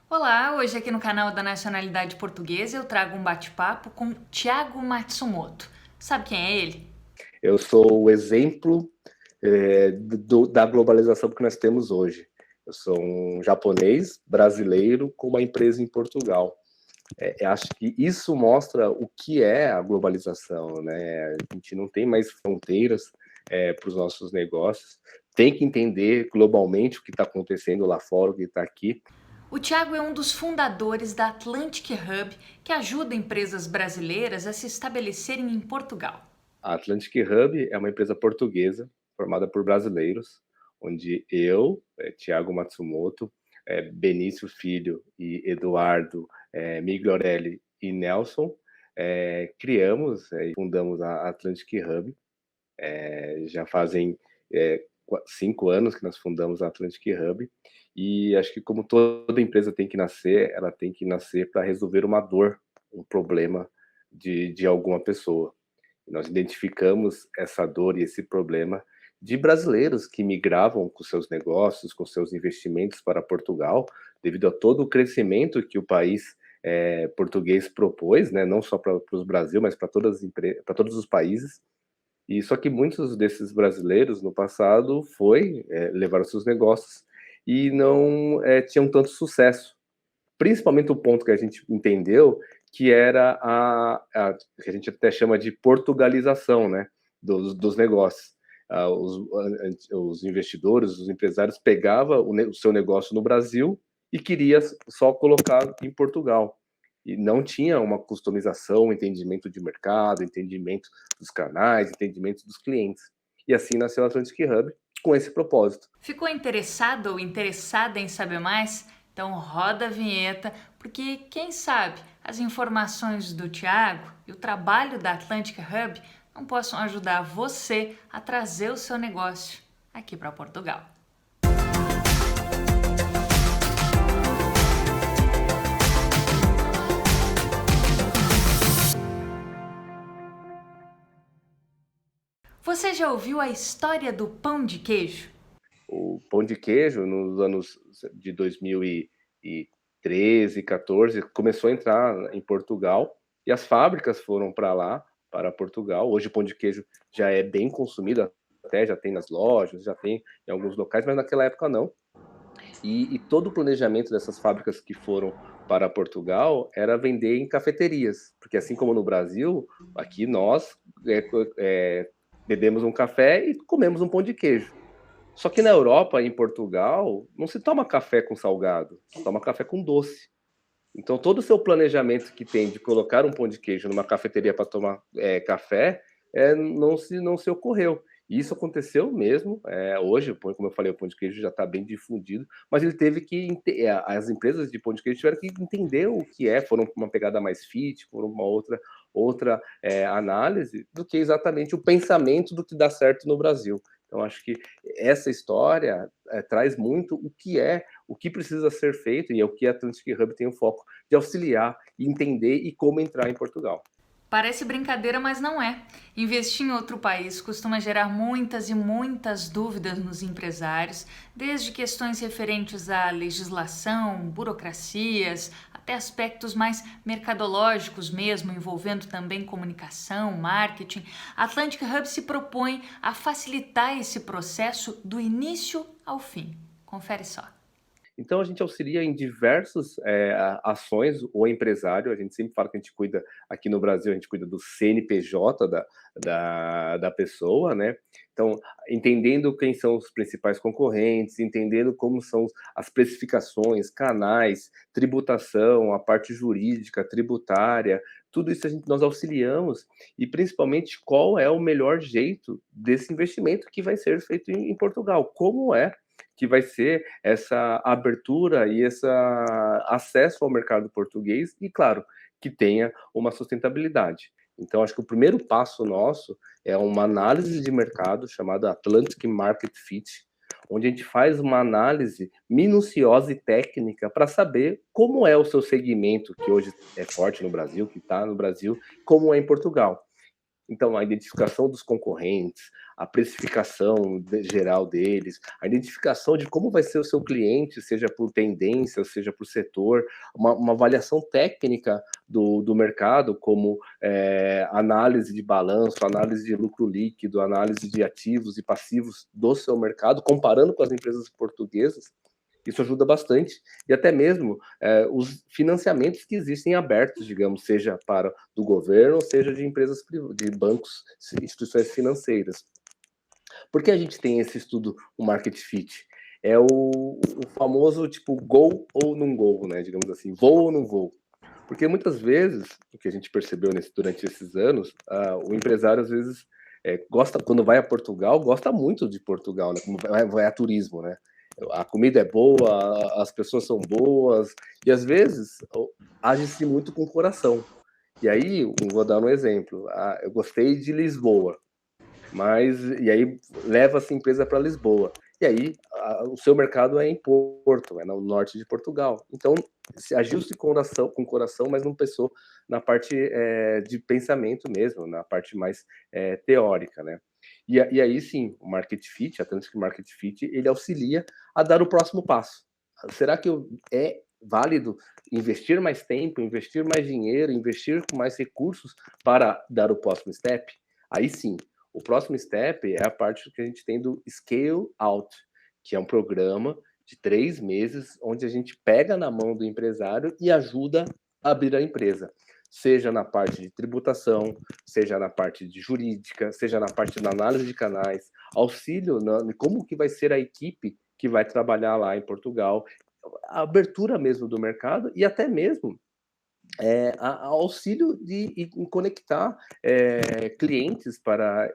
Olá, hoje aqui no canal da Nacionalidade Portuguesa eu trago um bate-papo com Thiago Matsumoto. Sabe quem é ele? Eu sou o exemplo da globalização que nós temos hoje. Eu sou um japonês brasileiro com uma empresa em Portugal. Acho que isso mostra o que é a globalização, né? A gente não tem mais fronteiras para os nossos negócios. Tem que entender globalmente o que está acontecendo lá fora, o que está aqui. O Thiago é um dos fundadores da Atlantic Hub, que ajuda empresas brasileiras a se estabelecerem em Portugal. A Atlantic Hub é uma empresa portuguesa formada por brasileiros, onde eu, Thiago Matsumoto, Benício Filho e Eduardo Migliorelli e Nelson criamos e fundamos a Atlantic Hub. Já fazem 5 anos que nós fundamos a Atlantic Hub e acho que como toda empresa tem que nascer, ela tem que nascer para resolver uma dor, um problema de alguma pessoa. Nós identificamos essa dor e esse problema de brasileiros que migravam com seus negócios, com seus investimentos para Portugal, devido a todo o crescimento que o país português propôs, né, não só para o Brasil, mas para todos os países. E só que muitos desses brasileiros no passado levaram seus negócios e não tinham tanto sucesso. Principalmente o ponto que a gente entendeu, que era que a gente até chama de portugalização, né, dos negócios. Os investidores, os empresários pegavam o seu negócio no Brasil e queria só colocar em Portugal. E não tinha uma customização, entendimento de mercado, entendimento dos canais, entendimento dos clientes. E assim nasceu a Atlantic Hub com esse propósito. Ficou interessado ou interessada em saber mais? Então roda a vinheta, porque quem sabe as informações do Thiago e o trabalho da Atlantic Hub não possam ajudar você a trazer o seu negócio aqui para Portugal. Você já ouviu a história do pão de queijo? O pão de queijo, nos anos de 2013, 14, começou a entrar em Portugal e as fábricas foram para lá, para Portugal. Hoje o pão de queijo já é bem consumido, até já tem nas lojas, já tem em alguns locais, mas naquela época não. E todo o planejamento dessas fábricas que foram para Portugal era vender em cafeterias, porque assim como no Brasil, aqui nós bebemos um café e comemos um pão de queijo. Só que na Europa, em Portugal, não se toma café com salgado, se toma café com doce. Então, todo o seu planejamento que tem de colocar um pão de queijo numa cafeteria para tomar café não se ocorreu. E isso aconteceu mesmo. Hoje, como eu falei, o pão de queijo já está bem difundido, mas ele teve que. As empresas de pão de queijo tiveram que entender o que foram para uma pegada mais fit, foram uma outra análise do que exatamente o pensamento do que dá certo no Brasil. Então, acho que essa história traz muito o que precisa ser feito e é o que a Atlantic Hub tem o foco de auxiliar, entender e como entrar em Portugal. Parece brincadeira, mas não é. Investir em outro país costuma gerar muitas e muitas dúvidas nos empresários, desde questões referentes à legislação, burocracias, até aspectos mais mercadológicos mesmo, envolvendo também comunicação, marketing. A Atlantic Hub se propõe a facilitar esse processo do início ao fim. Confere só. Então, a gente auxilia em diversas ações o empresário. A gente sempre fala que a gente cuida, aqui no Brasil, a gente cuida do CNPJ da pessoa, né? Então, entendendo quem são os principais concorrentes, entendendo como são as precificações, canais, tributação, a parte jurídica, tributária, tudo isso nós auxiliamos e principalmente qual é o melhor jeito desse investimento que vai ser feito em Portugal, como que vai ser essa abertura e esse acesso ao mercado português e, claro, que tenha uma sustentabilidade. Então, acho que o primeiro passo nosso é uma análise de mercado chamada Atlantic Market Fit, onde a gente faz uma análise minuciosa e técnica para saber como é o seu segmento, que hoje é forte no Brasil, que está no Brasil, como é em Portugal. Então, a identificação dos concorrentes, a precificação geral deles, a identificação de como vai ser o seu cliente, seja por tendência, seja por setor, uma avaliação técnica do mercado, como análise de balanço, análise de lucro líquido, análise de ativos e passivos do seu mercado, comparando com as empresas portuguesas. Isso ajuda bastante. E até mesmo os financiamentos que existem abertos, digamos, seja para do governo, seja de empresas, de bancos, instituições financeiras. Por que a gente tem esse estudo, o Market Fit? É o famoso tipo go ou não go, né? Digamos assim, vou ou não vou. Porque muitas vezes, o que a gente percebeu durante esses anos, o empresário às vezes gosta, quando vai a Portugal, gosta muito de Portugal, né? Como vai a turismo, né? A comida é boa, as pessoas são boas, e às vezes age-se muito com o coração. E aí, vou dar um exemplo. Eu gostei de Lisboa, e aí leva essa empresa para Lisboa. E aí o seu mercado é em Porto, é no norte de Portugal. Então se agiu-se com o coração, mas não pensou na parte de pensamento mesmo, na parte mais teórica, né? E aí sim, o Market Fit, a Atlantic Market Fit, ele auxilia a dar o próximo passo. Será que é válido investir mais tempo, investir mais dinheiro, investir com mais recursos para dar o próximo step? Aí sim, o próximo step é a parte que a gente tem do Scale Out, que é um programa de 3 meses, onde a gente pega na mão do empresário e ajuda a abrir a empresa. Seja na parte de tributação, seja na parte de jurídica, seja na parte da análise de canais, auxílio em como que vai ser a equipe que vai trabalhar lá em Portugal, a abertura mesmo do mercado e até mesmo auxílio em conectar clientes para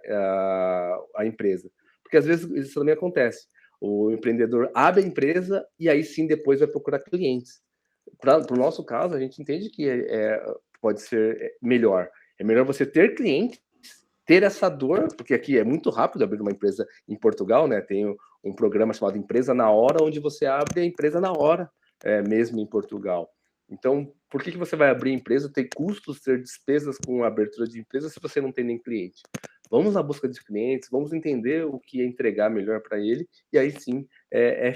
a empresa. Porque às vezes isso também acontece. O empreendedor abre a empresa e aí sim depois vai procurar clientes. Para o nosso caso, a gente entende que pode ser melhor. É melhor você ter clientes, ter essa dor, porque aqui é muito rápido abrir uma empresa em Portugal, né? Tem um programa chamado Empresa na Hora, onde você abre a empresa na hora, mesmo em Portugal. Então, por que você vai abrir empresa, ter custos, ter despesas com a abertura de empresa se você não tem nem cliente? Vamos à busca de clientes, vamos entender o que é entregar melhor para ele, e aí sim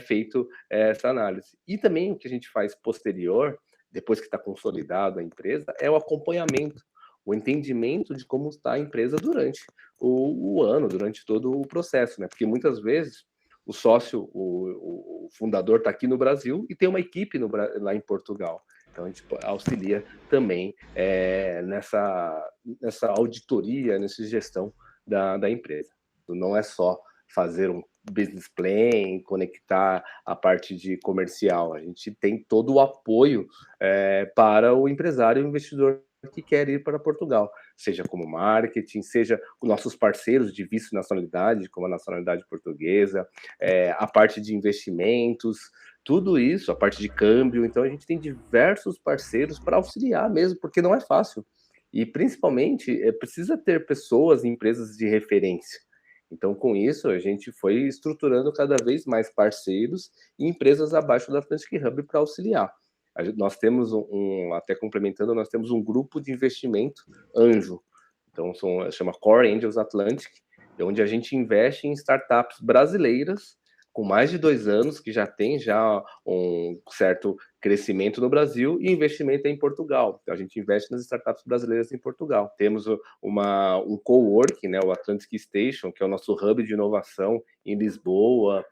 feito essa análise. E também o que a gente faz posterior, depois que está consolidado a empresa, é o acompanhamento, o entendimento de como está a empresa durante o ano, durante todo o processo, né? Porque muitas vezes o sócio, o fundador está aqui no Brasil e tem uma equipe lá em Portugal. Então, a gente auxilia também nessa auditoria, nessa gestão da empresa. Não é só fazer um business plan, conectar a parte de comercial. A gente tem todo o apoio para o empresário e o investidor que quer ir para Portugal, seja como marketing, seja com nossos parceiros de visto e nacionalidade, como a nacionalidade portuguesa, a parte de investimentos, tudo isso, a parte de câmbio. Então, a gente tem diversos parceiros para auxiliar mesmo, porque não é fácil. E, principalmente, precisa ter pessoas, empresas de referência. Então, com isso, a gente foi estruturando cada vez mais parceiros e empresas abaixo da Atlantic Hub para auxiliar. Nós temos até complementando, nós temos um grupo de investimento anjo. Então, chama Core Angels Atlantic, onde a gente investe em startups brasileiras com mais de 2 anos, que já tem um certo crescimento no Brasil e investimento em Portugal. Então, a gente investe nas startups brasileiras em Portugal. Temos um coworking, né, o Atlantic Station, que é o nosso hub de inovação em Lisboa.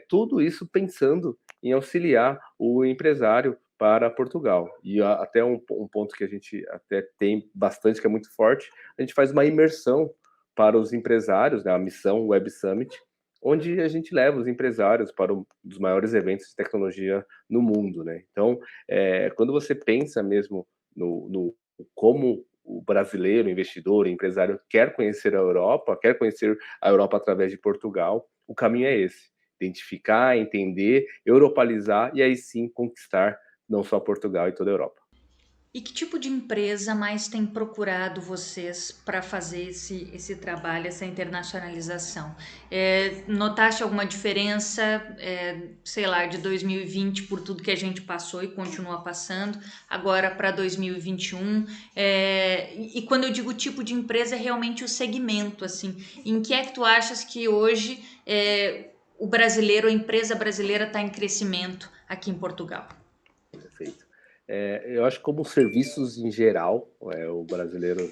Tudo isso pensando em auxiliar o empresário para Portugal. E até um ponto que a gente até tem bastante, que é muito forte, a gente faz uma imersão para os empresários, né, a missão Web Summit, onde a gente leva os empresários para um dos maiores eventos de tecnologia no mundo, né? Então, quando você pensa mesmo no como o brasileiro, o investidor, o empresário quer conhecer a Europa, quer conhecer a Europa através de Portugal, o caminho é esse: identificar, entender, europeizar e aí sim conquistar não só Portugal e toda a Europa. E que tipo de empresa mais tem procurado vocês para fazer esse trabalho, essa internacionalização? Notaste alguma diferença, sei lá, de 2020 por tudo que a gente passou e continua passando, agora para 2021? E quando eu digo tipo de empresa, é realmente o segmento, assim. Em que é que tu achas que hoje o brasileiro, a empresa brasileira está em crescimento aqui em Portugal? Perfeito. Eu acho que como serviços em geral, o brasileiro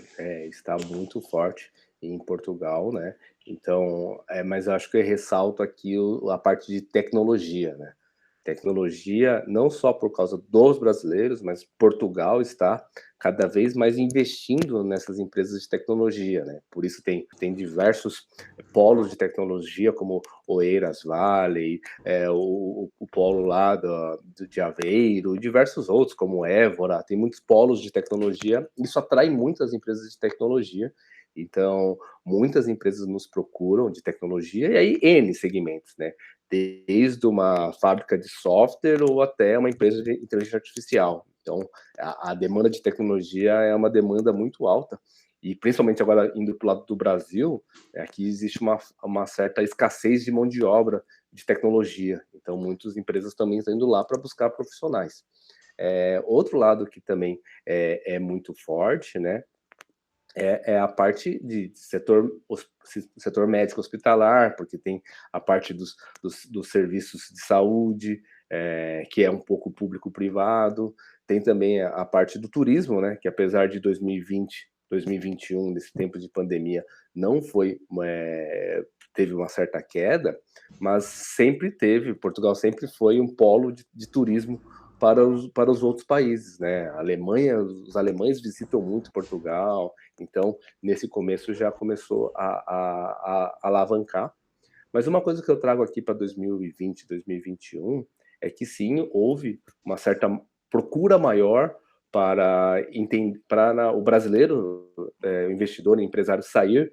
está muito forte em Portugal, né? Então, mas eu acho que eu ressalto aqui a parte de tecnologia, né? Tecnologia, não só por causa dos brasileiros, mas Portugal está cada vez mais investindo nessas empresas de tecnologia, né? Por isso tem diversos polos de tecnologia, como Oeiras Valley, o polo lá de Aveiro, e diversos outros, como Évora, tem muitos polos de tecnologia, isso atrai muitas empresas de tecnologia, então muitas empresas nos procuram de tecnologia, e aí N segmentos, né? Desde uma fábrica de software ou até uma empresa de inteligência artificial. Então, a demanda de tecnologia é uma demanda muito alta, e principalmente agora indo para o lado do Brasil, aqui existe uma certa escassez de mão de obra de tecnologia. Então, muitas empresas também estão indo lá para buscar profissionais. Outro lado que também é muito forte, né? A parte de setor médico hospitalar, porque tem a parte dos serviços de saúde, que é um pouco público-privado, tem também a parte do turismo, né, que apesar de 2020, 2021, nesse tempo de pandemia, não foi, teve uma certa queda, mas sempre teve, Portugal sempre foi um polo de turismo para os outros países, né? A Alemanha, os alemães visitam muito Portugal, então, nesse começo já começou a alavancar. Mas uma coisa que eu trago aqui para 2020, 2021, é que sim, houve uma certa procura maior para o brasileiro, o investidor, o empresário sair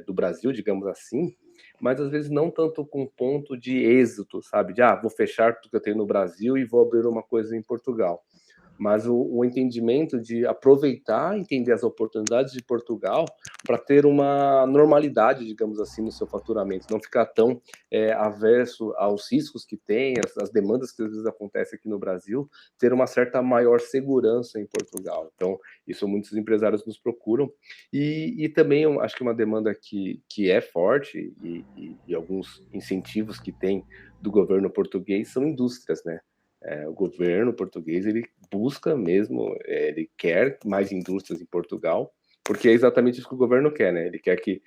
do Brasil, digamos assim, mas às vezes não tanto com ponto de êxito, sabe? De, vou fechar tudo que eu tenho no Brasil e vou abrir uma coisa em Portugal, mas o entendimento de aproveitar, entender as oportunidades de Portugal para ter uma normalidade, digamos assim, no seu faturamento, não ficar tão averso aos riscos que tem, as demandas que às vezes acontecem aqui no Brasil, ter uma certa maior segurança em Portugal. Então, isso muitos empresários nos procuram. E também eu acho que uma demanda que é forte e alguns incentivos que tem do governo português são indústrias, né? O governo português ele busca mesmo, ele quer mais indústrias em Portugal, porque é exatamente isso que o governo quer, né? Ele quer que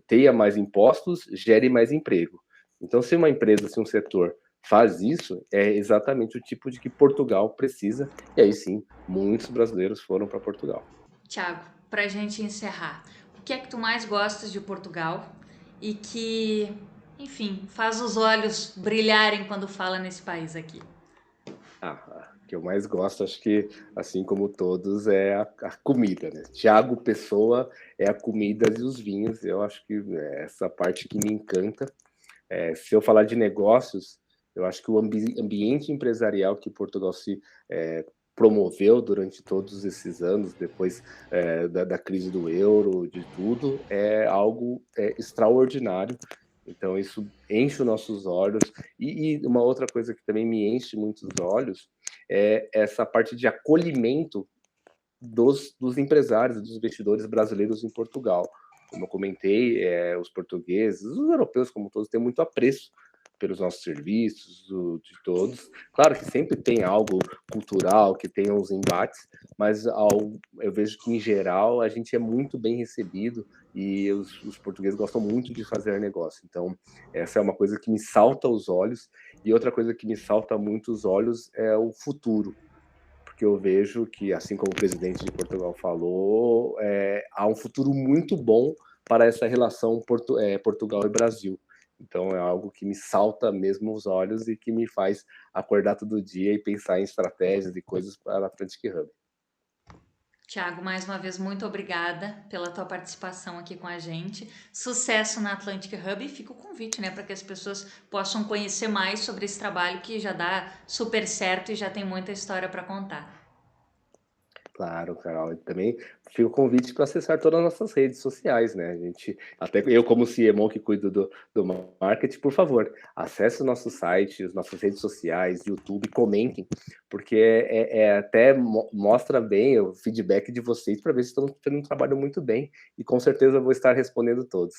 tenha mais impostos, gere mais emprego. Então, se uma empresa, se um setor faz isso, é exatamente o tipo de que Portugal precisa, e aí sim, muitos brasileiros foram para Portugal. Tiago, para a gente encerrar, o que é que tu mais gostas de Portugal e que, enfim, faz os olhos brilharem quando fala nesse país aqui? O que eu mais gosto, acho que, assim como todos, é a comida, né? Tiago Pessoa é a comida e os vinhos. Eu acho que é essa parte que me encanta. Se eu falar de negócios, eu acho que o ambiente empresarial que Portugal se promoveu durante todos esses anos, depois da crise do euro, de tudo, é algo extraordinário. Então, isso enche os nossos olhos. E uma outra coisa que também me enche muitos olhos é essa parte de acolhimento dos empresários, dos investidores brasileiros em Portugal. Como eu comentei, os portugueses, os europeus como todos, têm muito apreço pelos nossos serviços, de todos. Claro que sempre tem algo cultural, que tem uns embates, mas eu vejo que, em geral, a gente é muito bem recebido e os portugueses gostam muito de fazer negócio. Então, essa é uma coisa que me salta aos olhos. E outra coisa que me salta muito os olhos é o futuro, porque eu vejo que, assim como o presidente de Portugal falou, há um futuro muito bom para essa relação Portugal e Brasil. Então é algo que me salta mesmo os olhos e que me faz acordar todo dia e pensar em estratégias e coisas para a Atlantic Hub. Tiago, mais uma vez, muito obrigada pela tua participação aqui com a gente. Sucesso na Atlantic Hub e fica o convite, né, para que as pessoas possam conhecer mais sobre esse trabalho que já dá super certo e já tem muita história para contar. Claro, Carol. E também fica o convite para acessar todas as nossas redes sociais, né? A gente, até eu como CMO que cuido do marketing, por favor, acesse o nosso site, as nossas redes sociais, YouTube, comentem, porque até mostra bem o feedback de vocês para ver se estão fazendo um trabalho muito bem e com certeza eu vou estar respondendo todos.